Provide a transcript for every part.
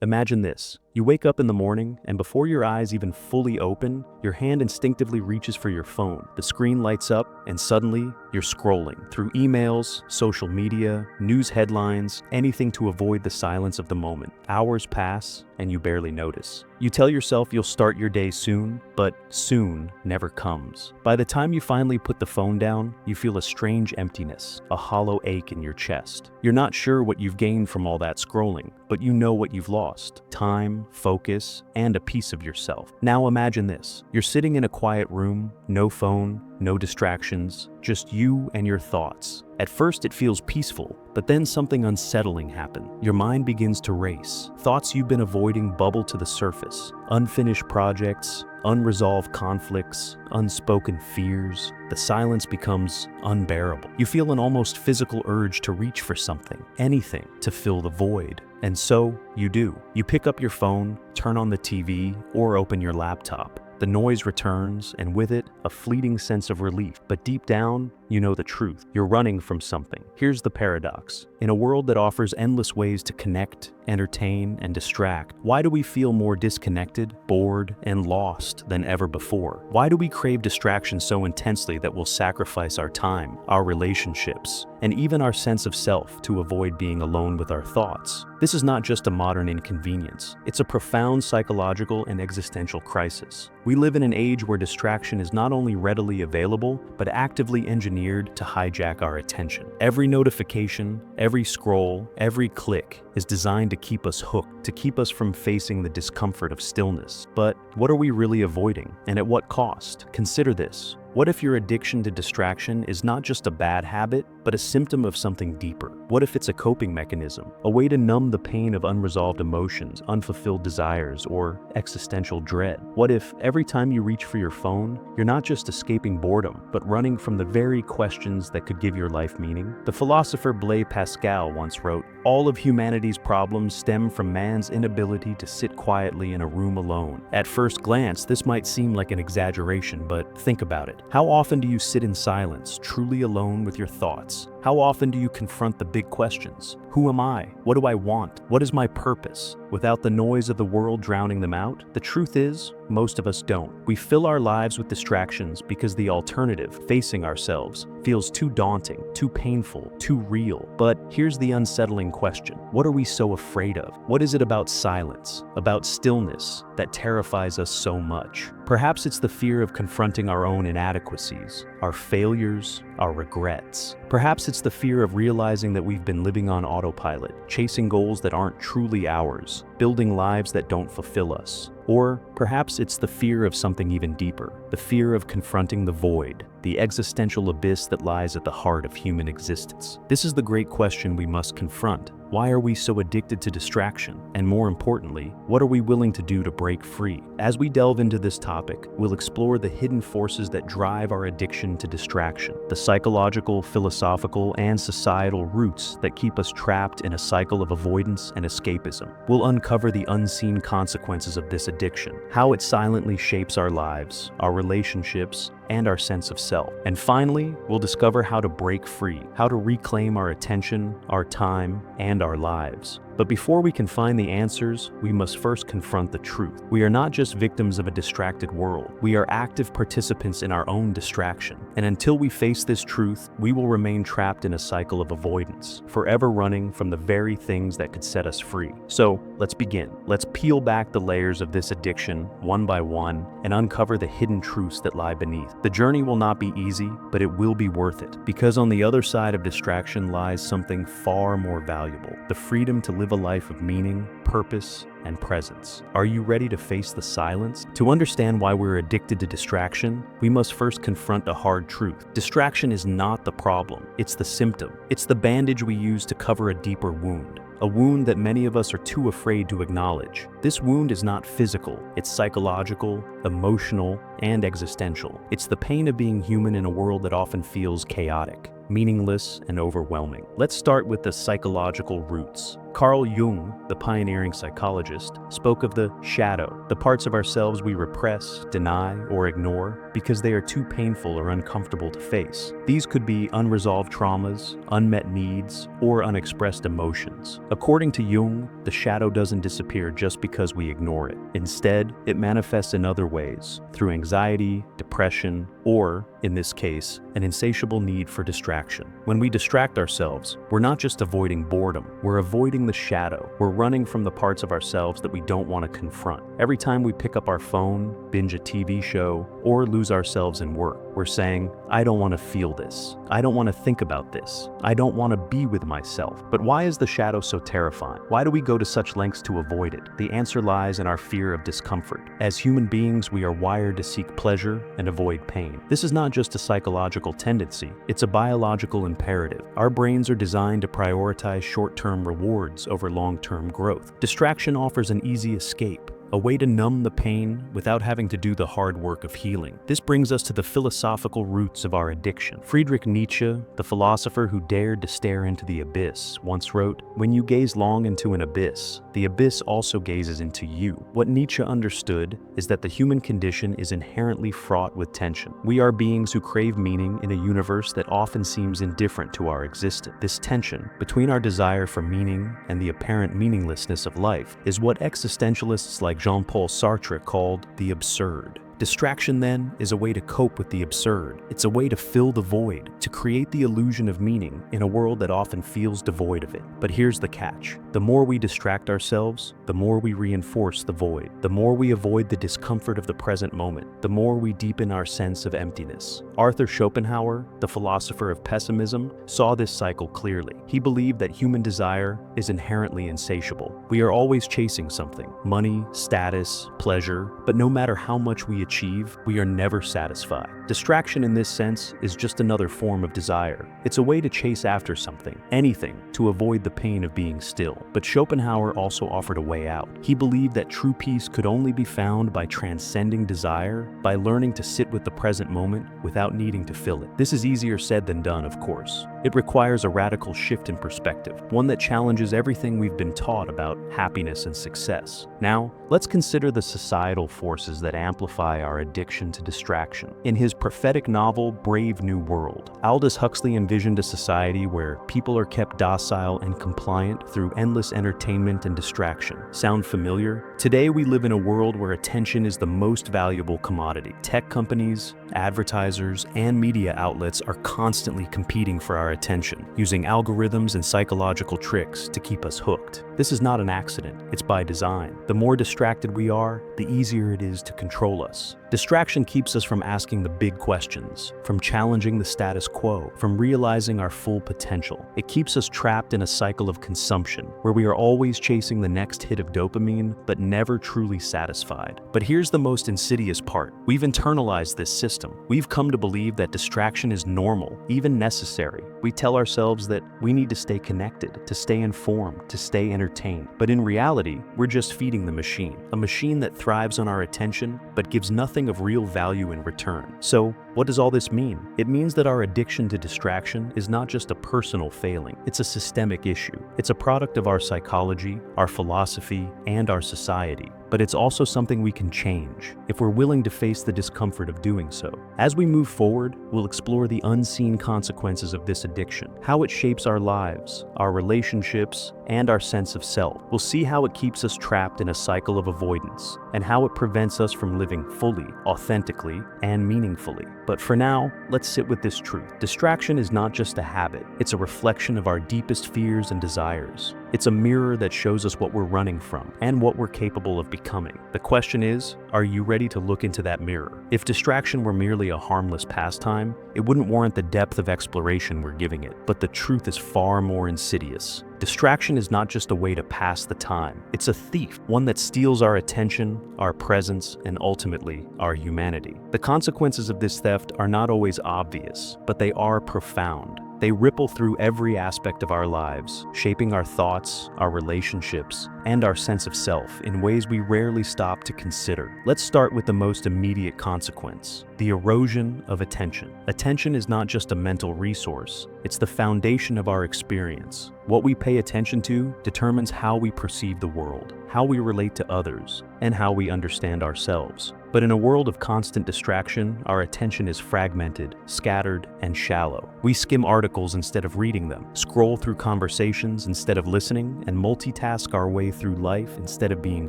Imagine this. You wake up in the morning, and before your eyes even fully open, your hand instinctively reaches for your phone. The screen lights up, and suddenly, you're scrolling through emails, social media, news headlines, anything to avoid the silence of the moment. Hours pass, and you barely notice. You tell yourself you'll start your day soon, but soon never comes. By the time you finally put the phone down, you feel a strange emptiness, a hollow ache in your chest. You're not sure what you've gained from all that scrolling, but you know what you've lost: time, focus, and a piece of yourself. Now imagine this. You're sitting in a quiet room, no phone, no distractions, just you and your thoughts. At first it feels peaceful, but then something unsettling happens. Your mind begins to race. Thoughts you've been avoiding bubble to the surface. Unfinished projects, unresolved conflicts, unspoken fears. The silence becomes unbearable. You feel an almost physical urge to reach for something, anything, to fill the void. And so you do. You pick up your phone, turn on the TV, or open your laptop. The noise returns, and with it, a fleeting sense of relief. But deep down, you know the truth. You're running from something. Here's the paradox. In a world that offers endless ways to connect, entertain, and distract, why do we feel more disconnected, bored, and lost than ever before? Why do we crave distraction so intensely that we'll sacrifice our time, our relationships, and even our sense of self to avoid being alone with our thoughts? This is not just a modern inconvenience. It's a profound psychological and existential crisis. We live in an age where distraction is not only readily available, but actively engineered to hijack our attention. Every notification, every scroll, every click is designed to keep us hooked, to keep us from facing the discomfort of stillness. But what are we really avoiding, and at what cost? Consider this. What if your addiction to distraction is not just a bad habit, but a symptom of something deeper? What if it's a coping mechanism, a way to numb the pain of unresolved emotions, unfulfilled desires, or existential dread? What if every time you reach for your phone, you're not just escaping boredom, but running from the very questions that could give your life meaning? The philosopher Blaise Pascal once wrote, "All of humanity's problems stem from man's inability to sit quietly in a room alone." At first glance, this might seem like an exaggeration, but think about it. How often do you sit in silence, truly alone with your thoughts? How often do you confront the big questions? Who am I? What do I want? What is my purpose? Without the noise of the world drowning them out? The truth is, most of us don't. We fill our lives with distractions because the alternative, facing ourselves, feels too daunting, too painful, too real. But here's the unsettling question. What are we so afraid of? What is it about silence, about stillness, that terrifies us so much? Perhaps it's the fear of confronting our own inadequacies, our failures, our regrets. Perhaps it's the fear of realizing that we've been living on autopilot, chasing goals that aren't truly ours, building lives that don't fulfill us. Or perhaps it's the fear of something even deeper, the fear of confronting the void, the existential abyss that lies at the heart of human existence. This is the great question we must confront. Why are we so addicted to distraction? And more importantly, what are we willing to do to break free? As we delve into this topic, we'll explore the hidden forces that drive our addiction to distraction, the psychological, philosophical, and societal roots that keep us trapped in a cycle of avoidance and escapism. We'll uncover the unseen consequences of this addiction, how it silently shapes our lives, our relationships, and our sense of self. And finally, we'll discover how to break free, how to reclaim our attention, our time, and our lives. But before we can find the answers, we must first confront the truth. We are not just victims of a distracted world. We are active participants in our own distraction. And until we face this truth, we will remain trapped in a cycle of avoidance, forever running from the very things that could set us free. So let's begin. Let's peel back the layers of this addiction one by one and uncover the hidden truths that lie beneath. The journey will not be easy, but it will be worth it, because on the other side of distraction lies something far more valuable: the freedom to live a life of meaning, purpose, and presence. Are you ready to face the silence? To understand why we're addicted to distraction, we must first confront a hard truth. Distraction is not the problem, it's the symptom. It's the bandage we use to cover a deeper wound. A wound that many of us are too afraid to acknowledge. This wound is not physical, it's psychological, emotional, and existential. It's the pain of being human in a world that often feels chaotic, meaningless, and overwhelming. Let's start with the psychological roots. Carl Jung, the pioneering psychologist, spoke of the shadow, the parts of ourselves we repress, deny, or ignore because they are too painful or uncomfortable to face. These could be unresolved traumas, unmet needs, or unexpressed emotions. According to Jung, the shadow doesn't disappear just because we ignore it. Instead, it manifests in other ways, through anxiety, depression, or, in this case, an insatiable need for distraction. When we distract ourselves, we're not just avoiding boredom, we're avoiding the shadow. We're running from the parts of ourselves that we don't want to confront. Every time we pick up our phone, binge a TV show, or lose ourselves in work, we're saying, I don't want to feel this. I don't want to think about this. I don't want to be with myself. But why is the shadow so terrifying? Why do we go to such lengths to avoid it? The answer lies in our fear of discomfort. As human beings, we are wired to seek pleasure and avoid pain. This is not just a psychological tendency, it's a biological imperative. Our brains are designed to prioritize short-term rewards over long-term growth. Distraction offers an easy escape, a way to numb the pain without having to do the hard work of healing. This brings us to the philosophical roots of our addiction. Friedrich Nietzsche, the philosopher who dared to stare into the abyss, once wrote, "When you gaze long into an abyss, the abyss also gazes into you." What Nietzsche understood is that the human condition is inherently fraught with tension. We are beings who crave meaning in a universe that often seems indifferent to our existence. This tension between our desire for meaning and the apparent meaninglessness of life is what existentialists like Jean-Paul Sartre called the absurd. Distraction, then, is a way to cope with the absurd. It's a way to fill the void, to create the illusion of meaning in a world that often feels devoid of it. But here's the catch. The more we distract ourselves, the more we reinforce the void. The more we avoid the discomfort of the present moment, the more we deepen our sense of emptiness. Arthur Schopenhauer, the philosopher of pessimism, saw this cycle clearly. He believed that human desire is inherently insatiable. We are always chasing something: money, status, pleasure, but no matter how much we achieve, we are never satisfied. Distraction in this sense is just another form of desire. It's a way to chase after something, anything, to avoid the pain of being still. But Schopenhauer also offered a way out. He believed that true peace could only be found by transcending desire, by learning to sit with the present moment without needing to fill it. This is easier said than done, of course. It requires a radical shift in perspective, one that challenges everything we've been taught about happiness and success. Now, let's consider the societal forces that amplify our addiction to distraction. In his prophetic novel, Brave New World, Aldous Huxley envisioned a society where people are kept docile and compliant through endless entertainment and distraction. Sound familiar? Today, we live in a world where attention is the most valuable commodity. Tech companies, advertisers, and media outlets are constantly competing for our attention, using algorithms and psychological tricks to keep us hooked. This is not an accident, it's by design. The more distracted we are, the easier it is to control us. Distraction keeps us from asking the big questions, from challenging the status quo, from realizing our full potential. It keeps us trapped in a cycle of consumption, where we are always chasing the next hit of dopamine, but never truly satisfied. But here's the most insidious part. We've internalized this system. We've come to believe that distraction is normal, even necessary. We tell ourselves that we need to stay connected, to stay informed, to stay entertained. But in reality, we're just feeding the machine, a machine that thrives on our attention, but gives nothing of real value in return. So, what does all this mean? It means that our addiction to distraction is not just a personal failing, it's a systemic issue. It's a product of our psychology, our philosophy, and our society. But it's also something we can change, if we're willing to face the discomfort of doing so. As we move forward, we'll explore the unseen consequences of this addiction, how it shapes our lives, our relationships, and our sense of self. We'll see how it keeps us trapped in a cycle of avoidance, and how it prevents us from living fully, authentically, and meaningfully. But for now, let's sit with this truth. Distraction is not just a habit, it's a reflection of our deepest fears and desires. It's a mirror that shows us what we're running from and what we're capable of becoming. The question is, are you ready to look into that mirror? If distraction were merely a harmless pastime, it wouldn't warrant the depth of exploration we're giving it. But the truth is far more insidious. Distraction is not just a way to pass the time. It's a thief, one that steals our attention, our presence, and ultimately, our humanity. The consequences of this theft are not always obvious, but they are profound. They ripple through every aspect of our lives, shaping our thoughts, our relationships, and our sense of self in ways we rarely stop to consider. Let's start with the most immediate consequence: the erosion of attention. Attention is not just a mental resource, it's the foundation of our experience. What we pay attention to determines how we perceive the world, how we relate to others, and how we understand ourselves. But in a world of constant distraction, our attention is fragmented, scattered, and shallow. We skim articles instead of reading them, scroll through conversations instead of listening, and multitask our way through life instead of being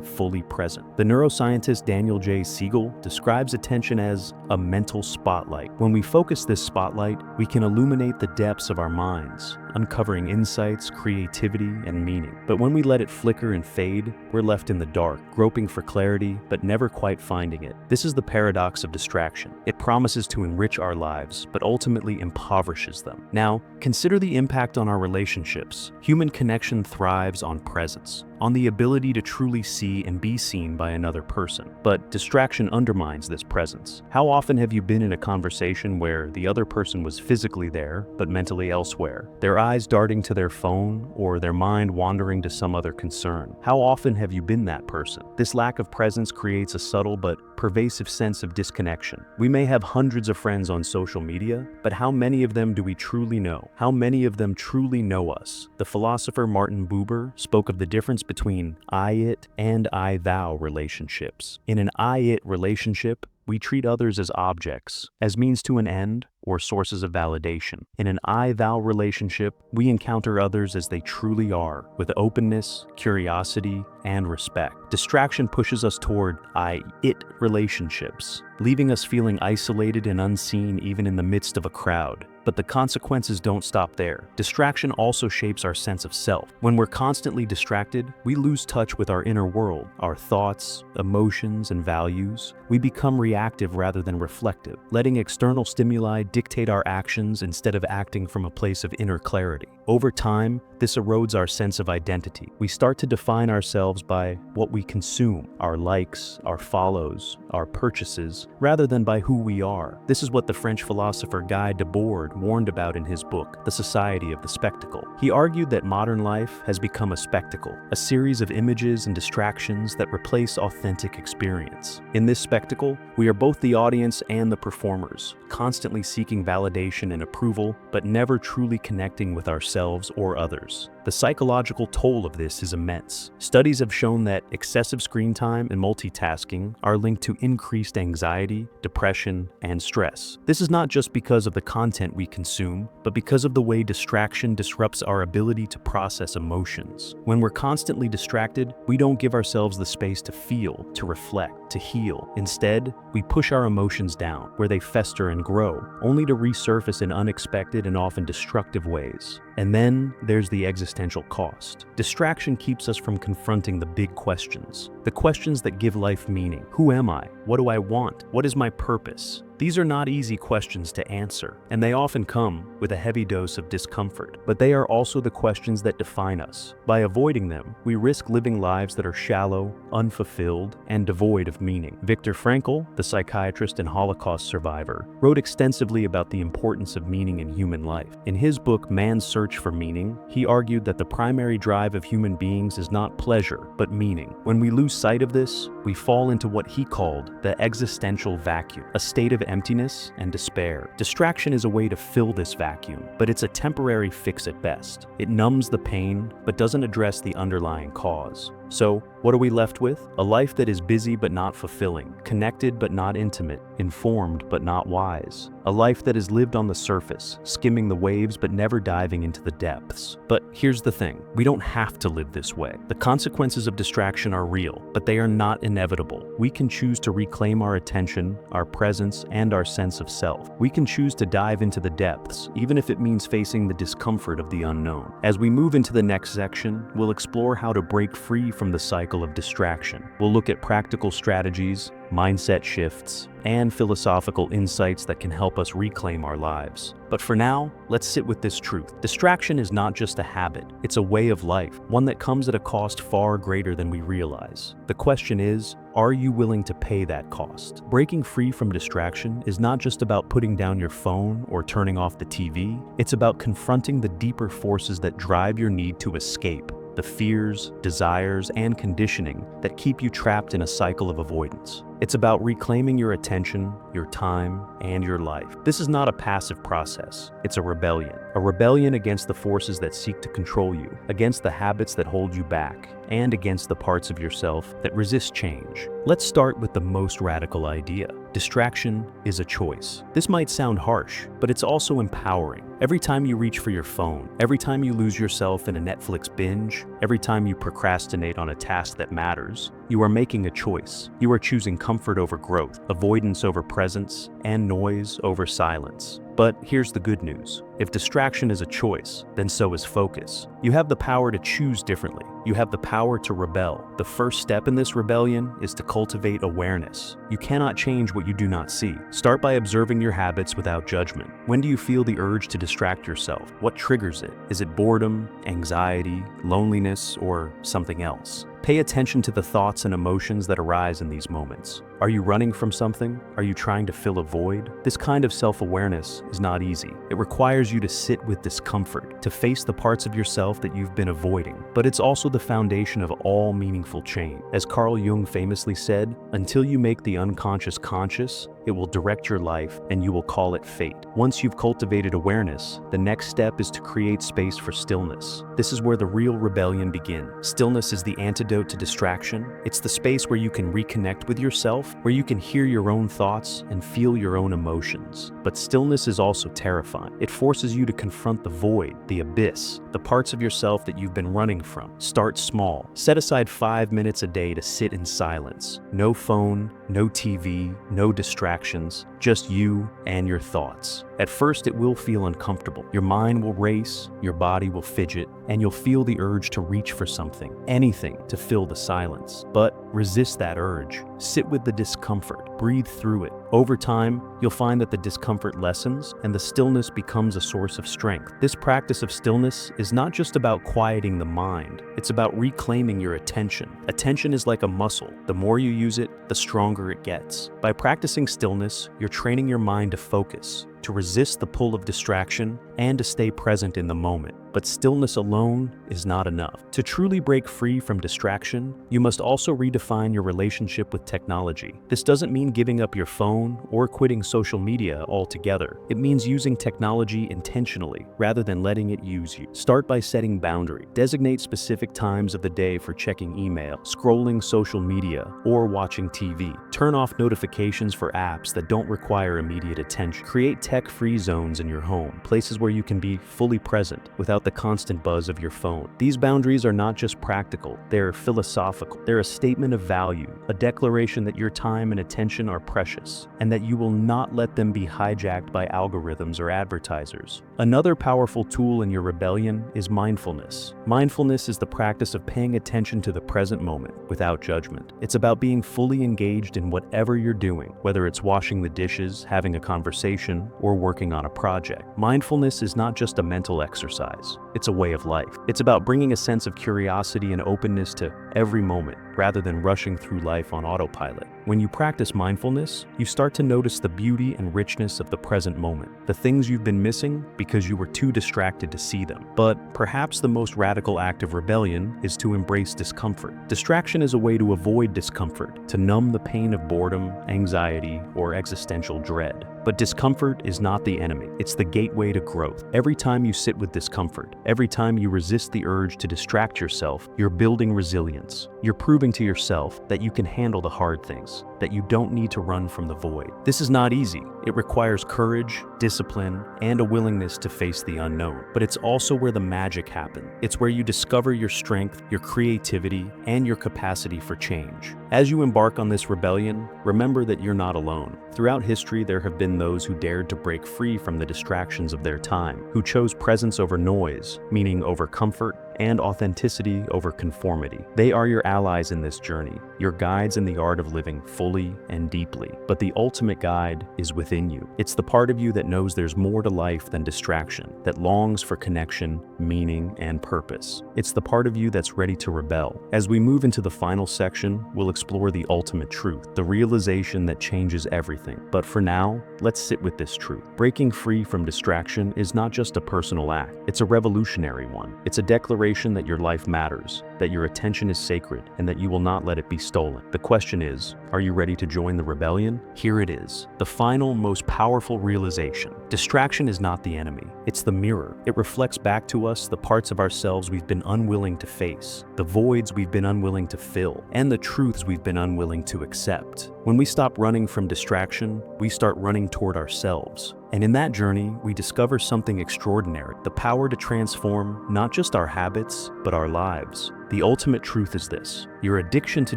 fully present. The neuroscientist Daniel J. Siegel describes attention as a mental spotlight. When we focus this spotlight, we can illuminate the depths of our minds, uncovering insights, creativity, and meaning. But when we let it flicker and fade, we're left in the dark, groping for clarity, but never quite finding it. This is the paradox of distraction. It promises to enrich our lives, but ultimately impoverishes them. Now, consider the impact on our relationships. Human connection thrives on presence, on the ability to truly see and be seen by another person. But distraction undermines this presence. How often have you been in a conversation where the other person was physically there, but mentally elsewhere? Their eyes darting to their phone or their mind wandering to some other concern. How often have you been that person? This lack of presence creates a subtle but pervasive sense of disconnection. We may have hundreds of friends on social media, but how many of them do we truly know? How many of them truly know us? The philosopher Martin Buber spoke of the difference between I-it and I-thou relationships. In an I-it relationship, we treat others as objects, as means to an end, or sources of validation. In an I-thou relationship, we encounter others as they truly are, with openness, curiosity, and respect. Distraction pushes us toward I-it relationships, leaving us feeling isolated and unseen even in the midst of a crowd. But the consequences don't stop there. Distraction also shapes our sense of self. When we're constantly distracted, we lose touch with our inner world, our thoughts, emotions, and values. We become reactive rather than reflective, letting external stimuli dictate our actions instead of acting from a place of inner clarity. Over time, this erodes our sense of identity. We start to define ourselves by what we consume, our likes, our follows, our purchases, rather than by who we are. This is what the French philosopher Guy Debord warned about in his book, The Society of the Spectacle. He argued that modern life has become a spectacle, a series of images and distractions that replace authentic experience. In this spectacle, we are both the audience and the performers, constantly seeking validation and approval, but never truly connecting with ourselves or others. The psychological toll of this is immense. Studies have shown that excessive screen time and multitasking are linked to increased anxiety, depression, and stress. This is not just because of the content we consume, but because of the way distraction disrupts our ability to process emotions. When we're constantly distracted, we don't give ourselves the space to feel, to reflect, to heal. Instead, we push our emotions down, where they fester and grow, only to resurface in unexpected and often destructive ways. And then there's the existential cost. Distraction keeps us from confronting the big questions, the questions that give life meaning. Who am I? What do I want? What is my purpose? These are not easy questions to answer, and they often come with a heavy dose of discomfort. But they are also the questions that define us. By avoiding them, we risk living lives that are shallow, unfulfilled, and devoid of meaning. Viktor Frankl, the psychiatrist and Holocaust survivor, wrote extensively about the importance of meaning in human life. In his book, Man's Search for Meaning, he argued that the primary drive of human beings is not pleasure, but meaning. When we lose sight of this, we fall into what he called the existential vacuum, a state of emptiness and despair. Distraction is a way to fill this vacuum, but it's a temporary fix at best. It numbs the pain, but doesn't address the underlying cause. So, what are we left with? A life that is busy but not fulfilling, connected but not intimate, informed but not wise. A life that is lived on the surface, skimming the waves but never diving into the depths. But here's the thing, we don't have to live this way. The consequences of distraction are real, but they are not inevitable. We can choose to reclaim our attention, our presence, and our sense of self. We can choose to dive into the depths, even if it means facing the discomfort of the unknown. As we move into the next section, we'll explore how to break free from the cycle of distraction. We'll look at practical strategies, mindset shifts, and philosophical insights that can help us reclaim our lives. But for now, let's sit with this truth. Distraction is not just a habit, it's a way of life, one that comes at a cost far greater than we realize. The question is, Are you willing to pay that cost? Breaking free from distraction is not just about putting down your phone or turning off the TV. It's about confronting the deeper forces that drive your need to escape, the fears, desires, and conditioning that keep you trapped in a cycle of avoidance. It's about reclaiming your attention, your time, and your life. This is not a passive process. It's a rebellion against the forces that seek to control you, against the habits that hold you back, and against the parts of yourself that resist change. Let's start with the most radical idea. Distraction is a choice. This might sound harsh, but it's also empowering. Every time you reach for your phone, every time you lose yourself in a Netflix binge, every time you procrastinate on a task that matters, you are making a choice. You are choosing comfort over growth, avoidance over presence, and noise over silence. But here's the good news. If distraction is a choice, then so is focus. You have the power to choose differently. You have the power to rebel. The first step in this rebellion is to cultivate awareness. You cannot change what you do not see. Start by observing your habits without judgment. When do you feel the urge to distract yourself? What triggers it? Is it boredom, anxiety, loneliness, or something else? Pay attention to the thoughts and emotions that arise in these moments. Are you running from something? Are you trying to fill a void? This kind of self-awareness is not easy. It requires you to sit with discomfort, to face the parts of yourself that you've been avoiding. But it's also the foundation of all meaningful change. As Carl Jung famously said, until you make the unconscious conscious, it will direct your life and you will call it fate. Once you've cultivated awareness, the next step is to create space for stillness. This is where the real rebellion begins. Stillness is the antidote to distraction. It's the space where you can reconnect with yourself, where you can hear your own thoughts and feel your own emotions. But stillness is also terrifying. It forces you to confront the void, the abyss, the parts of yourself that you've been running from. Start small. Set aside 5 minutes a day to sit in silence. No phone, no TV, no distractions, just you and your thoughts. At first, it will feel uncomfortable. Your mind will race, your body will fidget, and you'll feel the urge to reach for something, anything to fill the silence. But resist that urge. Sit with the discomfort. Breathe through it. Over time, you'll find that the discomfort lessens and the stillness becomes a source of strength. This practice of stillness is not just about quieting the mind. It's about reclaiming your attention. Attention is like a muscle. The more you use it, the stronger it gets. By practicing stillness, you're training your mind to focus, to resist the pull of distraction, and to stay present in the moment. But stillness alone is not enough. To truly break free from distraction, you must also redefine your relationship with technology. This doesn't mean giving up your phone or quitting social media altogether. It means using technology intentionally, rather than letting it use you. Start by setting boundaries. Designate specific times of the day for checking email, scrolling social media, or watching TV. Turn off notifications for apps that don't require immediate attention. Create tech-free zones in your home, places where you can be fully present without the constant buzz of your phone. These boundaries are not just practical, they're philosophical. They're a statement of value, a declaration that your time and attention are precious, and that you will not let them be hijacked by algorithms or advertisers. Another powerful tool in your rebellion is mindfulness. Mindfulness is the practice of paying attention to the present moment without judgment. It's about being fully engaged in whatever you're doing, whether it's washing the dishes, having a conversation, or working on a project. Mindfulness is not just a mental exercise, it's a way of life. It's about bringing a sense of curiosity and openness to every moment, rather than rushing through life on autopilot. When you practice mindfulness, you start to notice the beauty and richness of the present moment, the things you've been missing because you were too distracted to see them. But perhaps the most radical act of rebellion is to embrace discomfort. Distraction is a way to avoid discomfort, to numb the pain of boredom, anxiety, or existential dread. But discomfort is not the enemy. It's the gateway to growth. Every time you sit with discomfort, every time you resist the urge to distract yourself, you're building resilience. You're proving to yourself that you can handle the hard things, that you don't need to run from the void. This is not easy. It requires courage, discipline, and a willingness to face the unknown. But it's also where the magic happens. It's where you discover your strength, your creativity, and your capacity for change. As you embark on this rebellion, remember that you're not alone. Throughout history, there have been those who dared to break free from the distractions of their time, who chose presence over noise, meaning over comfort, and authenticity over conformity. They are your allies in this journey, your guides in the art of living fully and deeply. But the ultimate guide is within you. It's the part of you that knows there's more to life than distraction, that longs for connection, meaning, and purpose. It's the part of you that's ready to rebel. As we move into the final section, we'll explore the ultimate truth, the realization that changes everything. But for now, let's sit with this truth. Breaking free from distraction is not just a personal act, it's a revolutionary one. It's a declaration that your life matters, that your attention is sacred, and that you will not let it be stolen. The question is, are you ready to join the rebellion? Here it is, the final, most powerful realization. Distraction is not the enemy, it's the mirror. It reflects back to us the parts of ourselves we've been unwilling to face, the voids we've been unwilling to fill, and the truths we've been unwilling to accept. When we stop running from distraction, we start running toward ourselves. And in that journey, we discover something extraordinary, the power to transform not just our habits, but our lives. The ultimate truth is this: your addiction to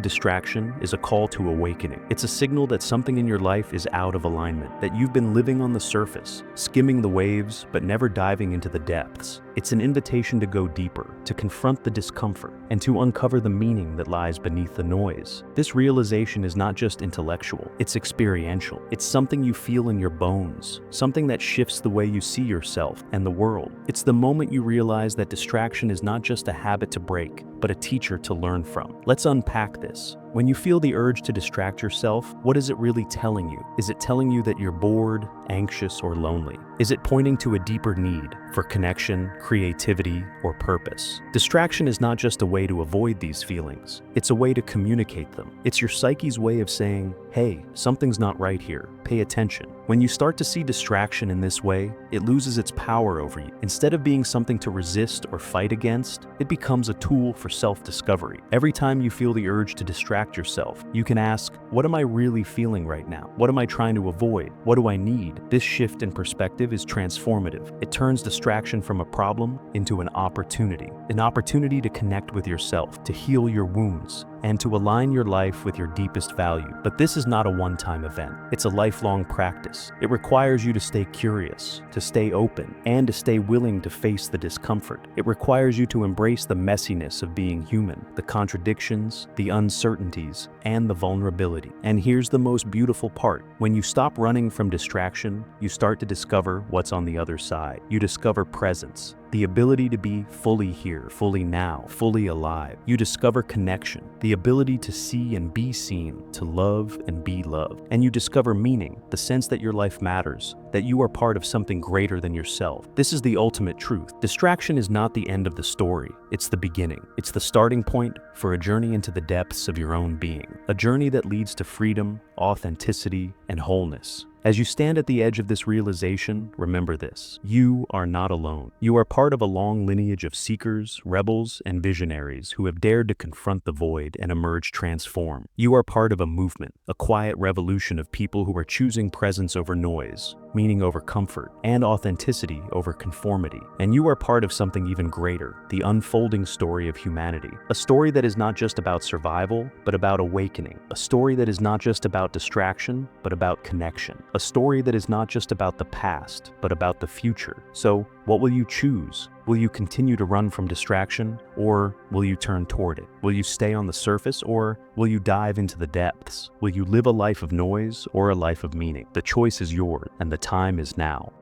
distraction is a call to awakening. It's a signal that something in your life is out of alignment, that you've been living on the surface, skimming the waves, but never diving into the depths. It's an invitation to go deeper, to confront the discomfort, and to uncover the meaning that lies beneath the noise. This realization is not just intellectual, it's experiential. It's something you feel in your bones, something that shifts the way you see yourself and the world. It's the moment you realize that distraction is not just a habit to break, but a teacher to learn from. Let's unpack this. When you feel the urge to distract yourself, what is it really telling you? Is it telling you that you're bored, anxious, or lonely? Is it pointing to a deeper need for connection, creativity, or purpose? Distraction is not just a way to avoid these feelings, it's a way to communicate them. It's your psyche's way of saying, hey, something's not right here, pay attention. When you start to see distraction in this way, it loses its power over you. Instead of being something to resist or fight against, it becomes a tool for self-discovery. Every time you feel the urge to distract yourself, you can ask, what am I really feeling right now? What am I trying to avoid? What do I need? This shift in perspective is transformative. It turns distraction from a problem into an opportunity to connect with yourself, to heal your wounds, and to align your life with your deepest value. But this is not a one-time event. It's a lifelong practice. It requires you to stay curious, to stay open, and to stay willing to face the discomfort. It requires you to embrace the messiness of being human, the contradictions, the uncertainties, and the vulnerability. And here's the most beautiful part. When you stop running from distraction, you start to discover what's on the other side. You discover presence, the ability to be fully here, fully now, fully alive. You discover connection, the ability to see and be seen, to love and be loved. And you discover meaning, the sense that your life matters, that you are part of something greater than yourself. This is the ultimate truth. Distraction is not the end of the story, it's the beginning. It's the starting point for a journey into the depths of your own being, a journey that leads to freedom, authenticity, and wholeness. As you stand at the edge of this realization, remember this: you are not alone. You are part of a long lineage of seekers, rebels, and visionaries who have dared to confront the void and emerge transformed. You are part of a movement, a quiet revolution of people who are choosing presence over noise, meaning over comfort, and authenticity over conformity. And you are part of something even greater, the unfolding story of humanity. A story that is not just about survival, but about awakening. A story that is not just about distraction, but about connection. A story that is not just about the past, but about the future. So, what will you choose? Will you continue to run from distraction, or will you turn toward it? Will you stay on the surface, or will you dive into the depths? Will you live a life of noise or a life of meaning? The choice is yours, and the time is now.